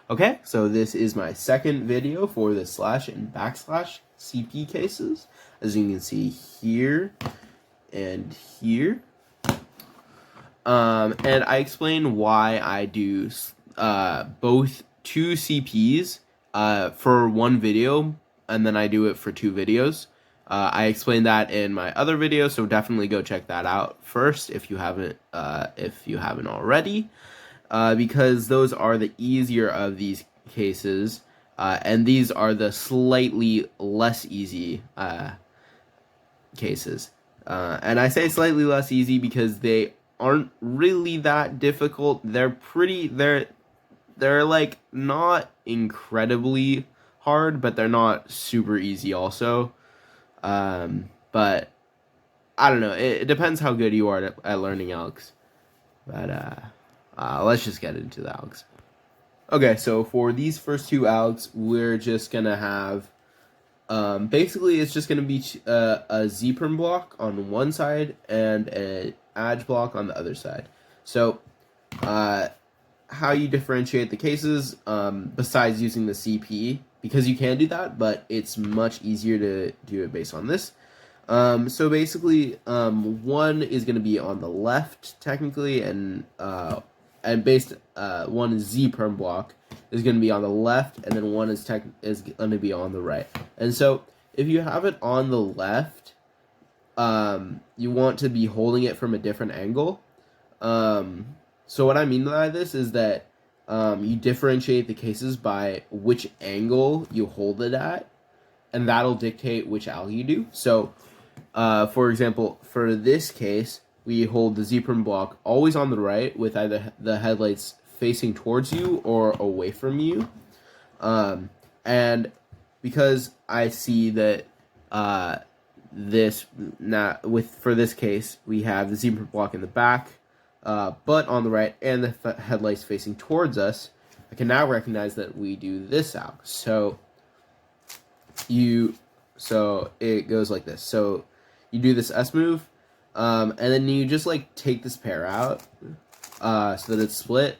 Okay, so this is my second video for the slash and backslash CP cases, as you can see here and here. And I explain why I do both two CPs for one video, and then I do it for two videos. I explained that in my other video, so definitely go check that out first if you haven't already. Because those are the easier of these cases, and these are the slightly less easy cases. And I say slightly less easy because they aren't really that difficult. They're like not incredibly hard, but they're not super easy also. But I don't know. It depends how good you are at learning algs. But let's just get into the algs. Okay, so for these first two algs, we're just gonna have basically it's just gonna be a z-perm block on one side and an alg block on the other side. So how you differentiate the cases besides using the CP, because you can do that, but it's much easier to do it based on this. So basically, one is going to be on the left technically, and one is z-perm block is going to be on the left, and then one is going to be on the right. And so if you have it on the left, you want to be holding it from a different angle. So what I mean by this is that you differentiate the cases by which angle you hold it at, and that'll dictate which alg you do. So for example, for this case, we hold the z-perm block always on the right with either the headlights facing towards you or away from you. And because I see that for this case, we have the z-perm block in the back, but on the right, and the headlights facing towards us, I can now recognize that we do this alg. So it goes like this. So you do this S move, and then you just like take this pair out so that it's split,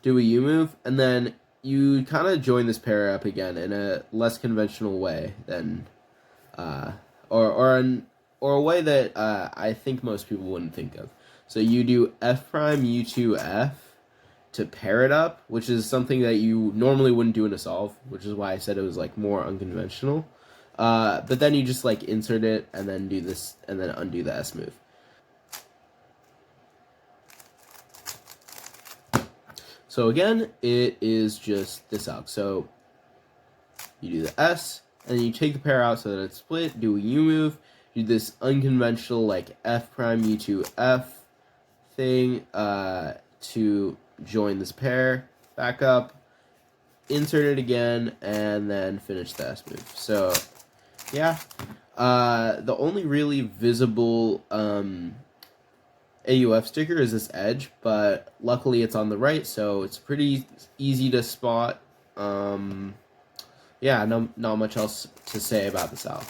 do a U move, and then you kind of join this pair up again in a less conventional way than or a way that I think most people wouldn't think of. So you do F prime U2 F to pair it up, which is something that you normally wouldn't do in a solve, which is why I said it was like more unconventional. But then you just like insert it and then do this and then undo the S move. So again, it is just this alg. So you do the S, and then you take the pair out so that it's split, do a U move, do this unconventional like F prime U2 F thing to join this pair, back up, insert it again, and then finish the S move. So yeah, the only really visible AUF sticker is this edge, but luckily it's on the right, so it's pretty easy to spot. Yeah, not much else to say about this alg.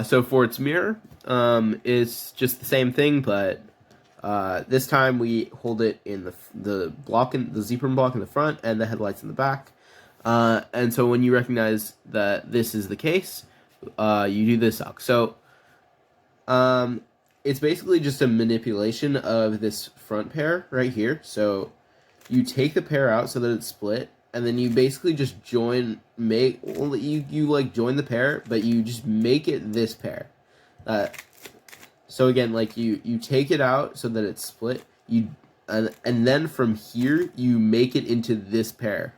So for its mirror, it's just the same thing, but this time we hold it in the z-perm block in the front and the headlights in the back. And so when you recognize that this is the case, you do this alg. So it's basically just a manipulation of this front pair right here. So you take the pair out so that it's split, and then you basically just join the pair, but you just make it this pair. So again, like you take it out so that it's split, and then from here you make it into this pair,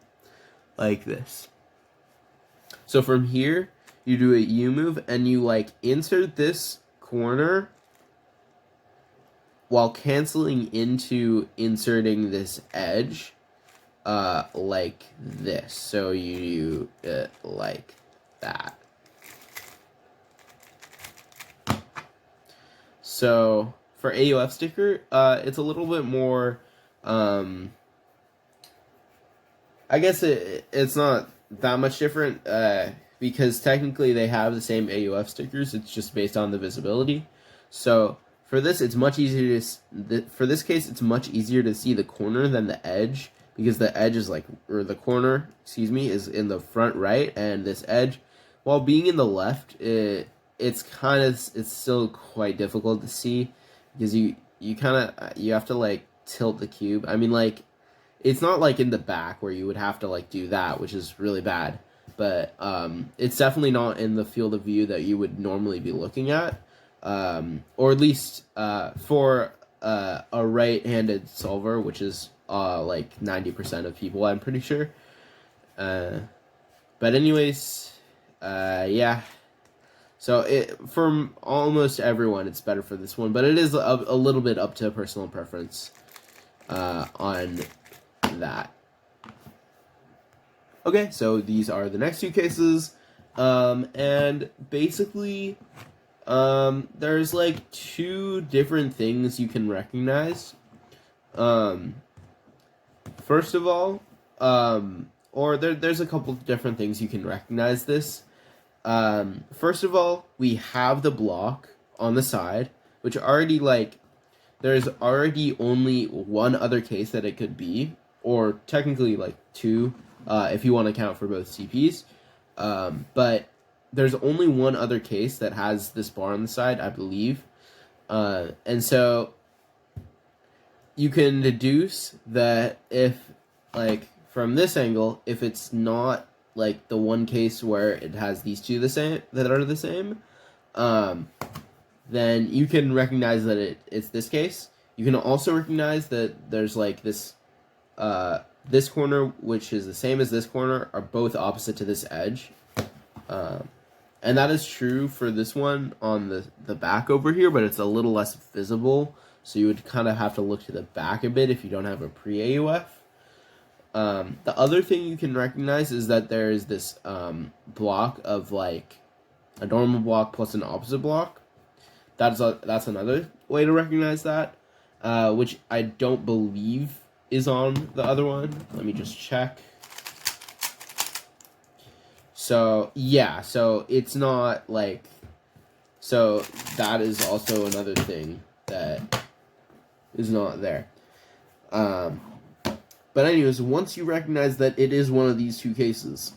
like this. So from here you do a U move and you like insert this corner while canceling into inserting this edge, like this. So you do it like that. So for AUF sticker, it's a little bit more, I guess it's not that much different, because technically they have the same AUF stickers, it's just based on the visibility. So for this, it's much easier for this case, it's much easier to see the corner than the edge, because the edge is like, or the corner, excuse me, is in the front right, and this edge, while being in the left, it's still quite difficult to see, because you have to like tilt the cube. I mean, like, it's not like in the back where you would have to like do that, which is really bad, but it's definitely not in the field of view that you would normally be looking at, or at least for a right-handed solver, which is like 90% of people, I'm pretty sure. But anyways, yeah. So for almost everyone, it's better for this one, but it is a little bit up to personal preference on that. Okay, so these are the next two cases, and basically, there's like two different things you can recognize. First of all, or there's a couple of different things you can recognize this. First of all, we have the block on the side, which already, like, there's already only one other case that it could be, or technically like two, if you want to count for both CPs. But there's only one other case that has this bar on the side, I believe. And so you can deduce that if, like, from this angle, if it's not like the one case where it has these two that are the same, then you can recognize that it's this case. You can also recognize that there's like this this corner, which is the same as this corner, are both opposite to this edge. And that is true for this one on the back over here, but it's a little less visible, so you would kind of have to look to the back a bit if you don't have a pre-AUF. The other thing you can recognize is that there is this block of like a normal block plus an opposite block. That's another way to recognize that, which I don't believe is on the other one. Let me just check. So yeah, so it's not like, so that is also another thing that is not there. But anyways, once you recognize that it is one of these two cases,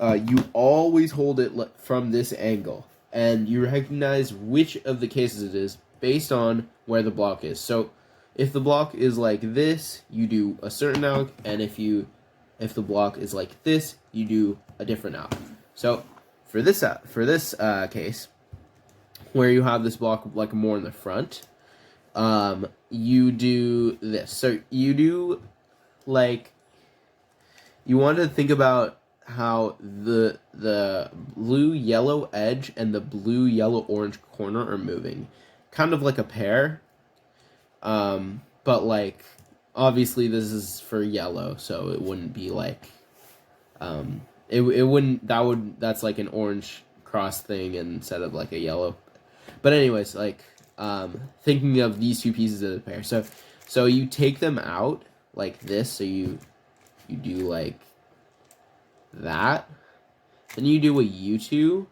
you always hold it from this angle, and you recognize which of the cases it is based on where the block is. So if the block is like this, you do a certain alg, and if the block is like this, you do a different alg. So for this case, where you have this block like more in the front, you do this. So you do, like, you want to think about how the blue-yellow edge and the blue-yellow-orange corner are moving, kind of like a pair. But like, obviously this is for yellow, so it wouldn't be like, that's like an orange cross thing instead of like a yellow. But anyways, like, thinking of these two pieces as a pair. So you take them out like this, so you do like that, then you do a U2,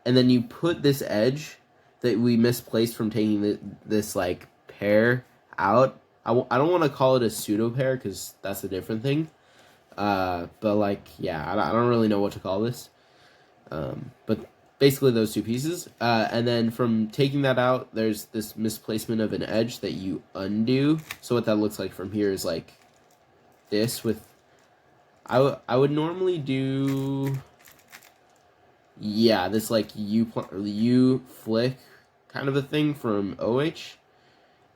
and then you put this edge that we misplaced from taking this like pair out. I don't want to call it a pseudo pair because that's a different thing, but like, yeah, I don't really know what to call this, but basically those two pieces, and then from taking that out, there's this misplacement of an edge that you undo. So what that looks like from here is like this with, I would normally do, yeah, this like U flick kind of a thing from OH,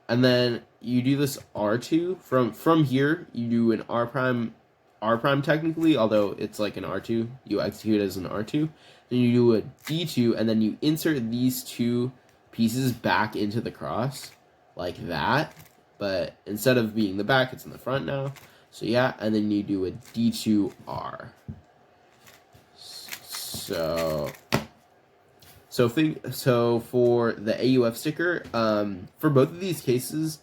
and then you do this R2 from here. You do an R prime technically, although it's like an R2. You execute as an R2. Then you do a D2, and then you insert these two pieces back into the cross like that. But instead of being the back, it's in the front now. So yeah, and then you do a D2R. So for the AUF sticker, for both of these cases,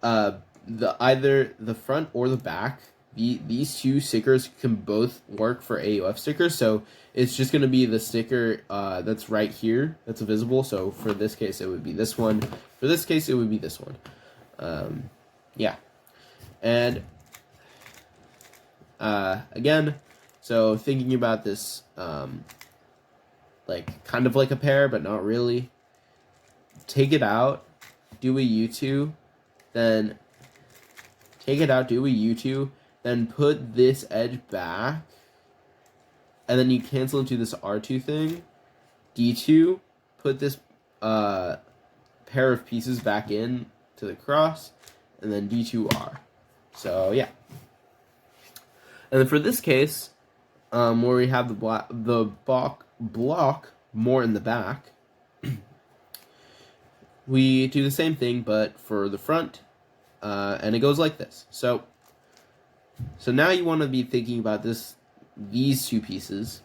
either the front or the back these two stickers can both work for AUF stickers. So it's just going to be the sticker that's right here that's visible. So for this case, it would be this one. For this case, it would be this one. Yeah. And again, so thinking about this, like kind of like a pair, but not really. Take it out, do a U2, then take it out, do a U2, then put this edge back, and then you cancel into this R2 thing, D2, put this pair of pieces back in to the cross, and then D2R. So yeah. And then for this case, where we have the block more in the back, we do the same thing, but for the front, and it goes like this. So now you want to be thinking about these two pieces.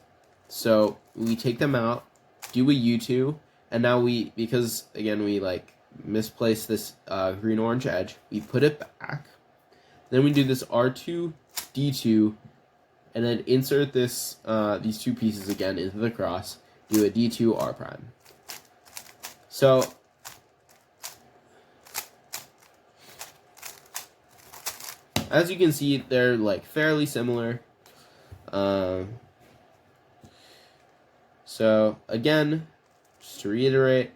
So we take them out, do a U2, and now because again we like misplaced this green-orange edge, we put it back. Then we do this R2, D2, and then insert these two pieces again into the cross, do a D2 R prime. So as you can see, they're like fairly similar. So again, just to reiterate,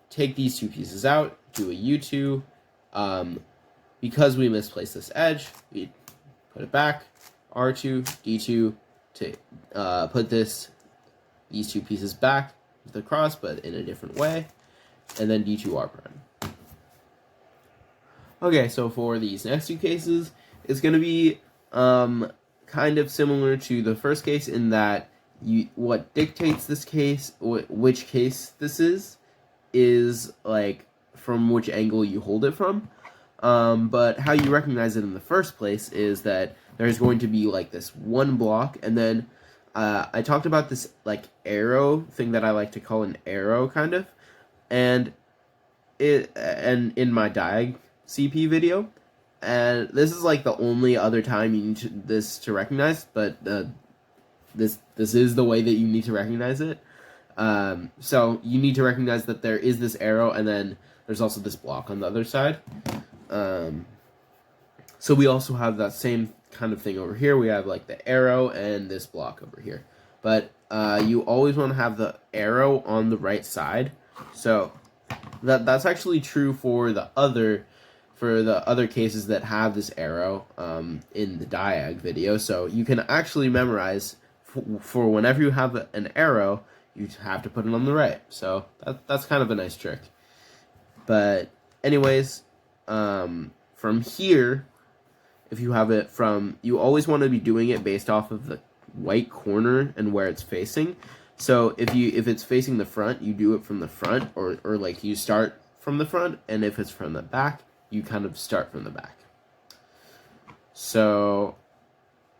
take these two pieces out, do a U2. Because we misplaced this edge, we put it back, R2, D2, to put these two pieces back with the cross, but in a different way, and then D2 R prime. Okay, so for these next two cases, it's going to be kind of similar to the first case in that what dictates this case, which case this is like from which angle you hold it from. But how you recognize it in the first place is that there's going to be like this one block, and then I talked about this like arrow thing that I like to call an arrow kind of, and in my diag CP video, and this is like the only other time you need this to recognize, but this is the way that you need to recognize it. So you need to recognize that there is this arrow, and then there's also this block on the other side. So we also have that same kind of thing over here. We have like the arrow and this block over here, but you always want to have the arrow on the right side. So that's actually true for the other cases that have this arrow in the diag video. So you can actually memorize for whenever you have an arrow, you have to put it on the right. So that's kind of a nice trick. But anyways, from here, if you have it you always want to be doing it based off of the white corner and where it's facing. So if it's facing the front, you do it from the front, or like you start from the front, and if it's from the back, you kind of start from the back. So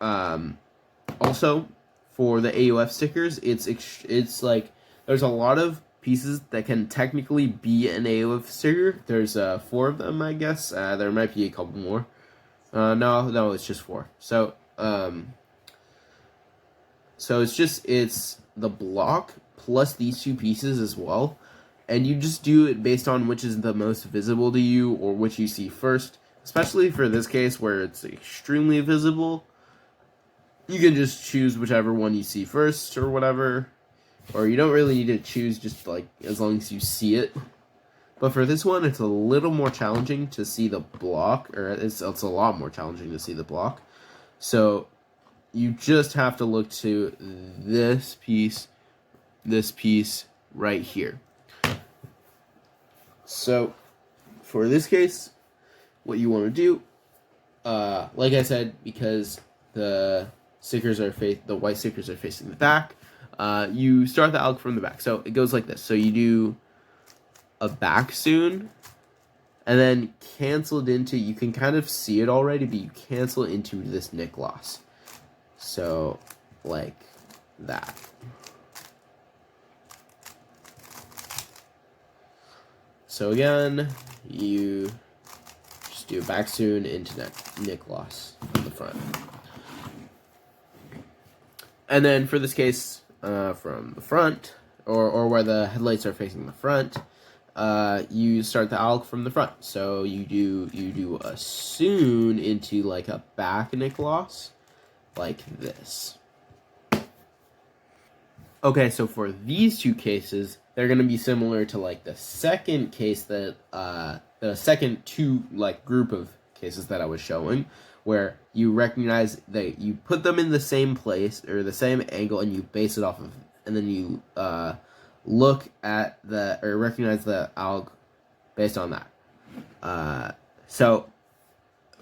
also for the AUF stickers, it's like there's a lot of pieces that can technically be an AUF sticker. There's 4 of them, I guess. There might be a couple more. No, it's just 4. So it's the block plus these 2 pieces as well, and you just do it based on which is the most visible to you, or which you see first. Especially for this case where it's extremely visible, you can just choose whichever one you see first or whatever, or you don't really need to choose, just like as long as you see it. But for this one, it's a little more challenging to see the block, or it's a lot more challenging to see the block. So you just have to look to this piece right here. So for this case, what you want to do, like I said, because the white stickers are facing the back, you start the alg from the back. So it goes like this. So you do a back soon, and then canceled into, you can kind of see it already, but you cancel into this nick loss. So like that. So again, you just do a back soon into nick loss on the front. And then for this case, from the front, or where the headlights are facing the front, you start the alg from the front. So you do a soon into like a back nick loss, like this. Okay, so for these two cases, they're gonna be similar to like the second case that the second two like group of cases that I was showing, where you recognize that you put them in the same place or the same angle and you base it off of, and then you look at or recognize the alg based on that. So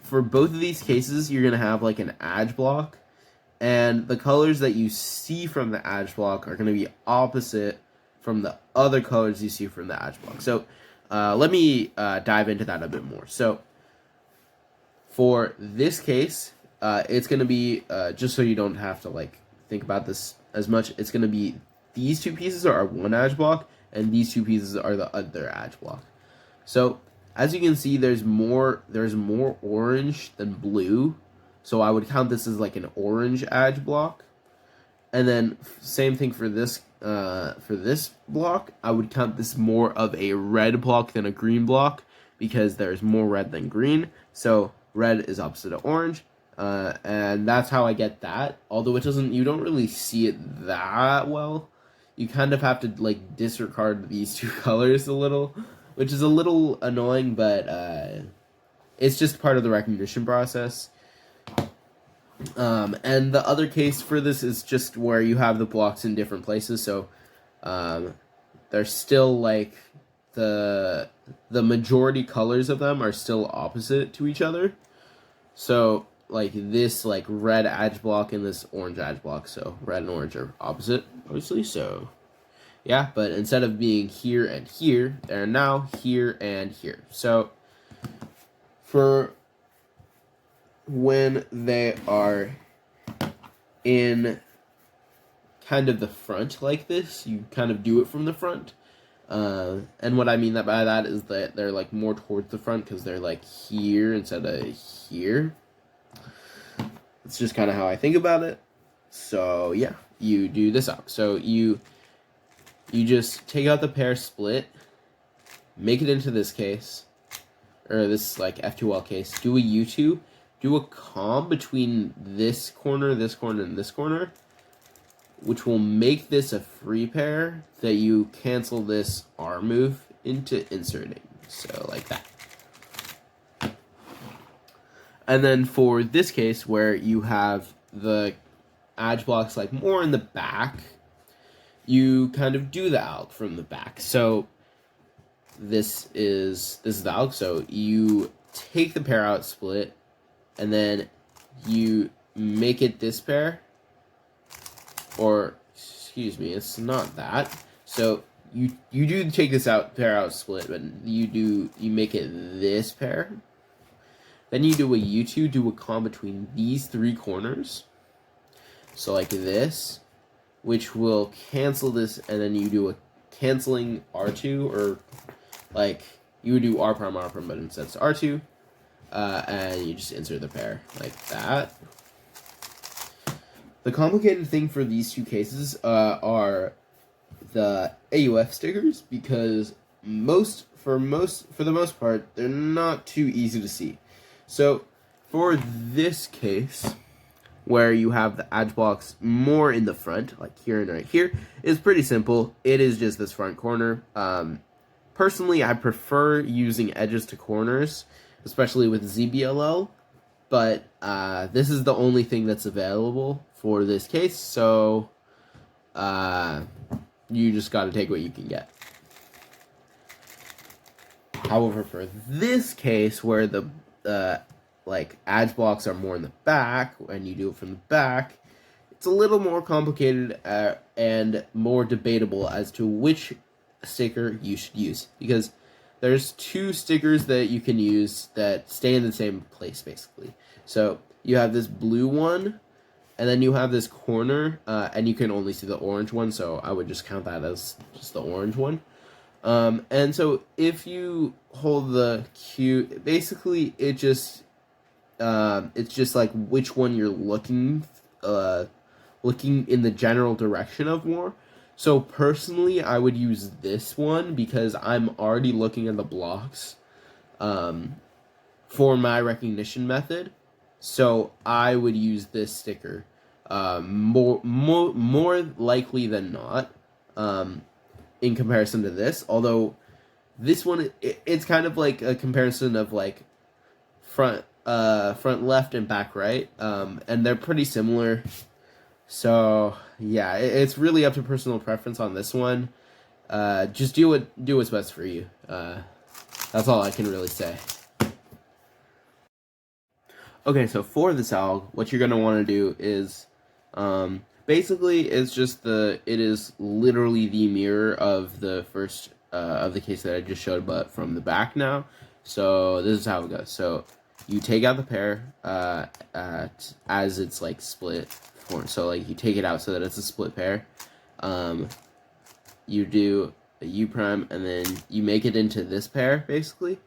for both of these cases, you're gonna have like an edge block, and the colors that you see from the edge block are gonna be opposite from the other colors you see from the edge block. So let me dive into that a bit more. So for this case, it's going to be, just so you don't have to like think about this as much, it's going to be these two pieces are one edge block, and these two pieces are the other edge block. So as you can see, there's more orange than blue. So I would count this as like an orange edge block. And then same thing for this block. I would count this more of a red block than a green block, because there's more red than green. So red is opposite of orange, and that's how I get that. Although you don't really see it that well. You kind of have to like disregard these two colors a little, which is a little annoying, but it's just part of the recognition process. And the other case for this is just where you have the blocks in different places. So they're still like the majority colors of them are still opposite to each other. So like this like red edge block and this orange edge block. So red and orange are opposite, obviously. So yeah, but instead of being here and here, they're now here and here. So for when they are in kind of the front like this, you kind of do it from the front. And what I mean by that is that they're like more towards the front because they're like here instead of here. It's just kind of how I think about it. So yeah, you do this out. So you just take out the pair split, make it into this case, or this like F2L case, do a U2, do a comb between this corner, and this corner, which will make this a free pair that you cancel this R move into inserting. So like that. And then for this case where you have the edge blocks like more in the back, you kind of do the alg from the back. So this is the alg. So you take the pair out split, and then you make it this pair, or excuse me, it's not that. So you do take this pair out split, but you make it this pair. Then you do a U2, do a comb between these three corners. So like this, which will cancel this, and then you do a canceling R2, or like you would do R prime, but instead it's R2. And you just insert the pair like that. The complicated thing for these two cases are the AUF stickers, because for the most part, they're not too easy to see. So for this case, where you have the edge blocks more in the front, like here and right here, is pretty simple. It is just this front corner. Personally, I prefer using edges to corners, especially with ZBLL, but this is the only thing that's available for this case, so you just got to take what you can get. However, for this case, where the like edge blocks are more in the back, and you do it from the back, it's a little more complicated and more debatable as to which sticker you should use, because there's two stickers that you can use that stay in the same place, basically. So you have this blue one, and then you have this corner, and you can only see the orange one, so I would just count that as just the orange one. And so if you hold the Q, basically it just It's just like which one you're looking in the general direction of more. So personally, I would use this one because I'm already looking at the blocks for my recognition method. So I would use this sticker more likely than not in comparison to this. Although this one, it's kind of like a comparison of like front left and back right, and they're pretty similar. So yeah, it's really up to personal preference on this one. Just do what's best for you. That's all I can really say. Okay, so for this alg, what you're gonna want to do is, basically, it is literally the mirror of the first of the case that I just showed, but from the back now. So this is how it goes. So you take out the pair as it's like split form. So like you take it out so that it's a split pair. You do a U prime and then you make it into this pair basically.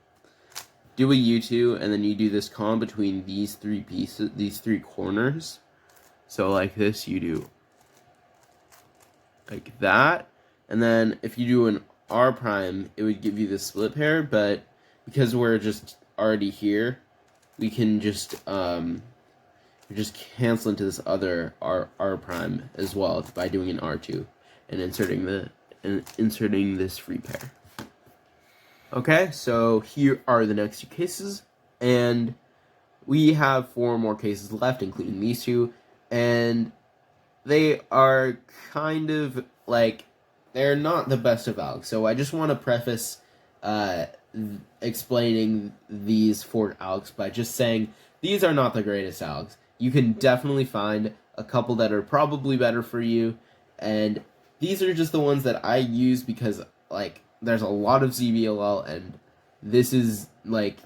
Do a U2 and then you do this column between these three pieces, these three corners. So like this, you do like that, and then if you do an R prime, it would give you the split pair. But because we're just already here, we can just cancel into this other R prime as well by doing an R2 and inserting this free pair. Okay, so here are the next two cases, and we have 4 more cases left, including these two, and they are kind of like, they're not the best of algs. So I just want to preface explaining these 4 algs by just saying these are not the greatest algs. You can definitely find a couple that are probably better for you, and these are just the ones that I use because like there's a lot of ZBLL, and this is like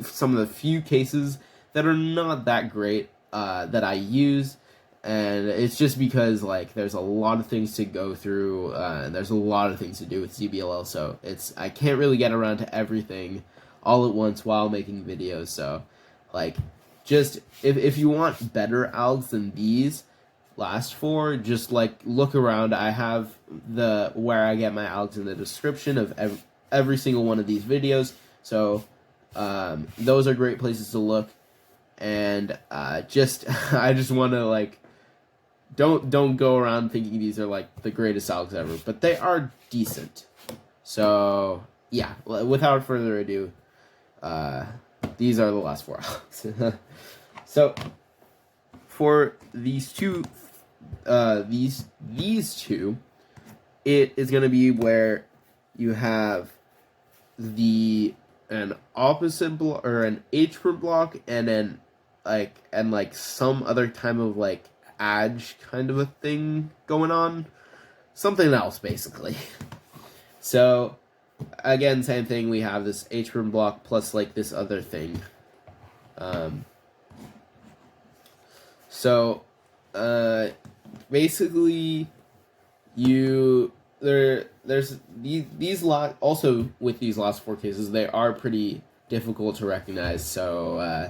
some of the few cases that are not that great that I use, and it's just because like there's a lot of things to go through, and there's a lot of things to do with ZBLL, so I can't really get around to everything all at once while making videos. So like, just if you want better algs than these last 4, just like look around. I have where I get my algs in the description of every single one of these videos, so those are great places to look. And I just want to like, don't go around thinking these are like the greatest algs ever, but they are decent. So yeah, without further ado, these are the last 4 algs. So for these two, these two, it is going to be where you have an opposite block or an H per block, and then like some other kind of like edge kind of a thing going on, something else basically. So again, same thing. We have this H per block plus like this other thing. So basically there's these also with these last 4 cases, they are pretty difficult to recognize. So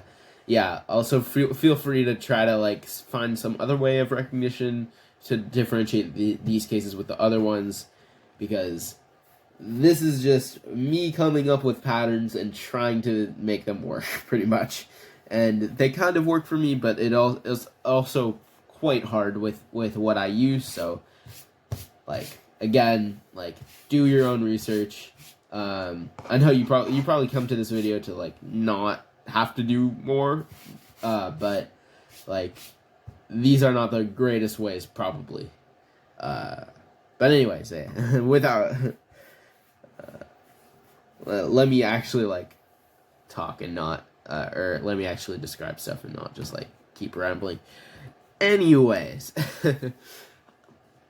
yeah, also feel free to try to like find some other way of recognition to differentiate these cases with the other ones, because this is just me coming up with patterns and trying to make them work pretty much. And they kind of work for me, but it is also quite hard with what I use. So like, again, like, do your own research. I know you probably come to this video to like not have to do more, but like these are not the greatest ways probably. But anyways, without let me actually like talk and not or let me actually describe stuff and not just like keep rambling. Anyways,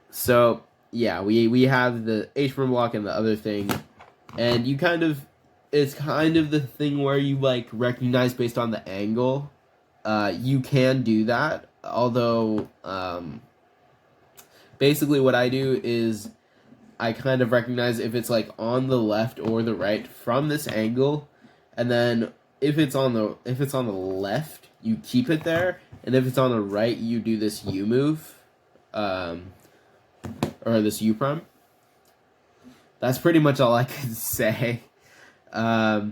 so yeah, we have the H-burn block and the other thing, and it's kind of the thing where you like recognize based on the angle. You can do that, although basically what I do is I kind of recognize if it's like on the left or the right from this angle, and then if it's on the left, you keep it there, and if it's on the right, you do this U move, or this U prime. That's pretty much all I can say. The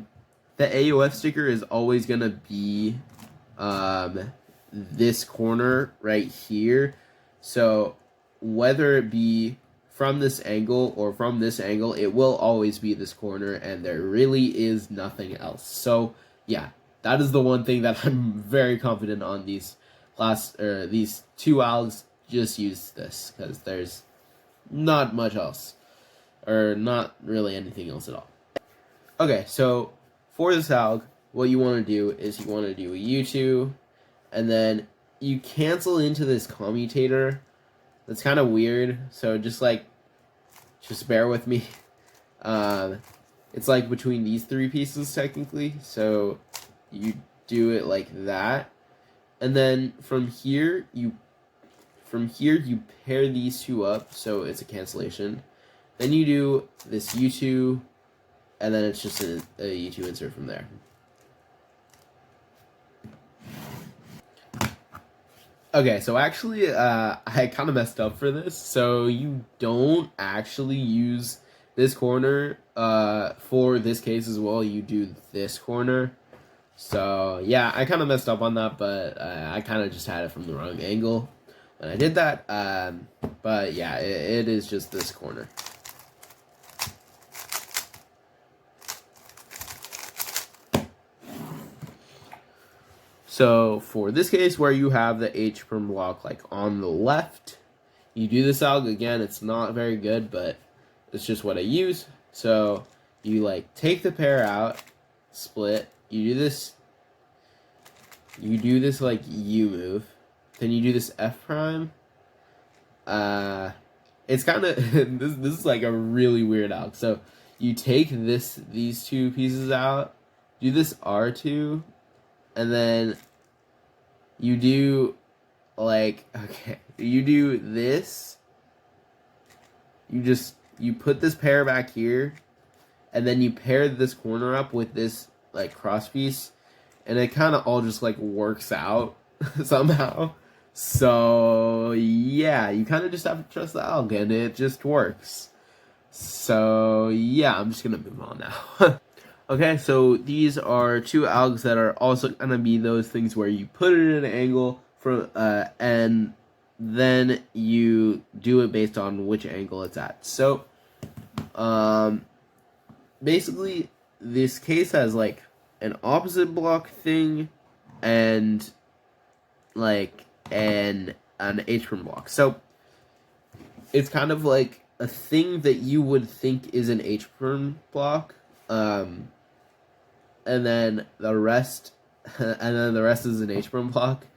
AOF sticker is always gonna be this corner right here. So whether it be from this angle or from this angle, it will always be this corner, and there really is nothing else. So yeah, that is the one thing that I'm very confident on these these two algs. Just use this because there's not much else, or not really anything else at all. Okay, so for this alg, what you want to do is you want to do a U2, and then you cancel into this commutator. That's kind of weird, so just bear with me. It's like between these three pieces technically, so you do it like that, and then from here you pair these two up, so it's a cancellation. Then you do this U2, and then it's just a U2 insert from there. Okay, so actually, I kind of messed up for this. So you don't actually use this corner for this case as well. You do this corner. So yeah, I kind of messed up on that, but I kind of just had it from the wrong angle when I did that. But yeah, it is just this corner. So for this case where you have the H perm block like on the left, you do this alg again. It's not very good, but it's just what I use. So you like take the pair out, split. You do this like U move. Then you do this F prime. It's kind of this is like a really weird alg. So you take these two pieces out, do this R2. And then you do you do this. You put this pair back here, and then you pair this corner up with this like cross piece, and it kind of all just like works out somehow. So yeah, you kind of just have to trust the alg, and it just works. So yeah, I'm just gonna move on now. Okay, so these are two algs that are also gonna be those things where you put it in an angle from and then you do it based on which angle it's at. So basically this case has like an opposite block thing and like an H perm block. So it's kind of like a thing that you would think is an H perm block. And then the rest is an H perm block.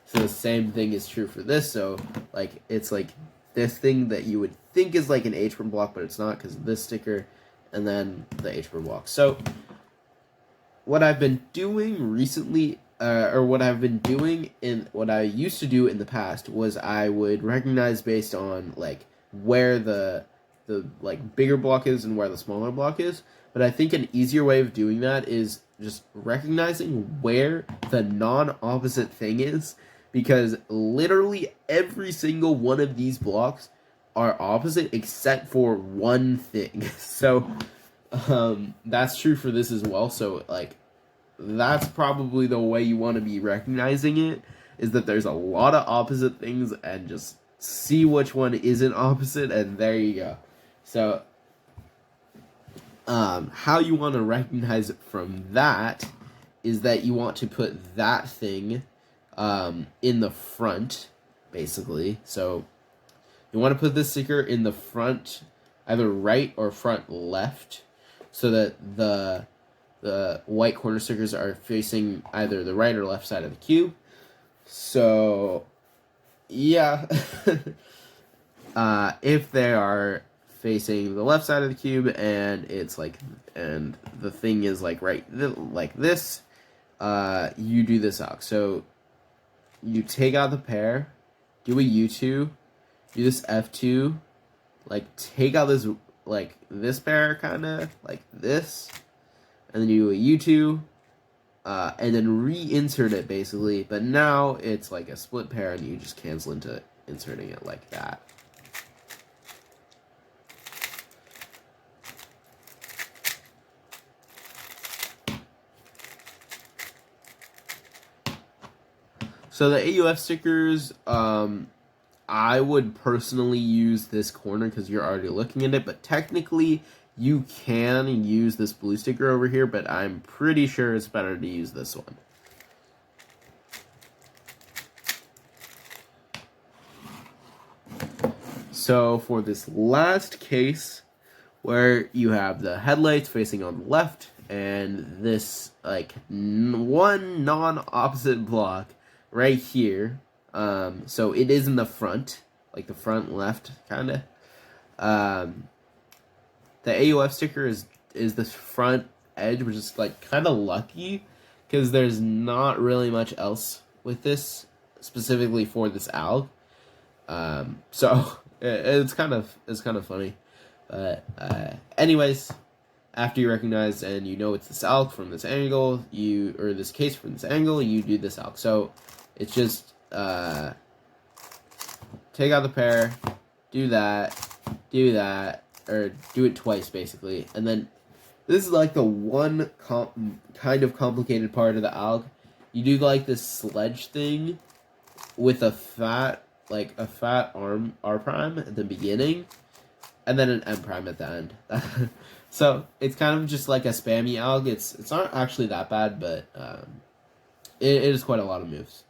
So the same thing is true for this. So like it's like this thing that you would think is like an H perm block, but it's not because of this sticker, and then the H perm block. So what I've been doing recently, or what I've been doing in what I used to do in the past, was I would recognize based on like where the like bigger block is and where the smaller block is. But I think an easier way of doing that is just recognizing where the non-opposite thing is, because literally every single one of these blocks are opposite except for one thing. So that's true for this as well. So like that's probably the way you want to be recognizing it, is that there's a lot of opposite things, and just see which one isn't opposite, and there you go. So how you want to recognize it from that is that you want to put that thing in the front, basically. So you want to put this sticker in the front, either right or front left, so that the white corner stickers are facing either the right or left side of the cube. So yeah, if they are facing the left side of the cube and it's like, and the thing is like like this, you do this out. So you take out the pair, do a U2, do this F2, like take out this, like this pair kind of like this, and then you do a U2, and then reinsert it basically. But now it's like a split pair, and you just cancel into inserting it like that. So the AUF stickers, I would personally use this corner because you're already looking at it, but technically you can use this blue sticker over here, but I'm pretty sure it's better to use this one. So for this last case, where you have the headlights facing on the left, and this like one non-opposite block right here, so it is in the front, like the front left, kind of. The AUF sticker is this front edge, which is like kind of lucky because there's not really much else with this specifically for this alg. So it's kind of funny, but anyways, after you recognize and you know it's this alg from this angle, or this case from this angle, you do this alg. So it's just take out the pair, do that, or do it twice basically, and then this is like the one kind of complicated part of the alg. You do like this sledge thing with a fat R prime at the beginning, and then an M prime at the end. So it's kind of just like a spammy alg. It's not actually that bad, but it is quite a lot of moves.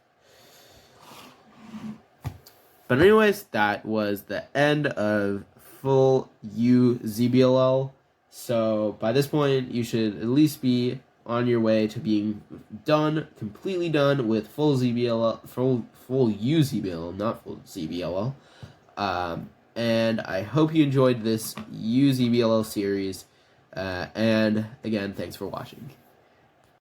But anyways, that was the end of full U ZBLL. So by this point, you should at least be on your way to being done, completely done with full ZBLL, full U ZBLL, not full ZBLL. And I hope you enjoyed this U ZBLL series. And again, thanks for watching.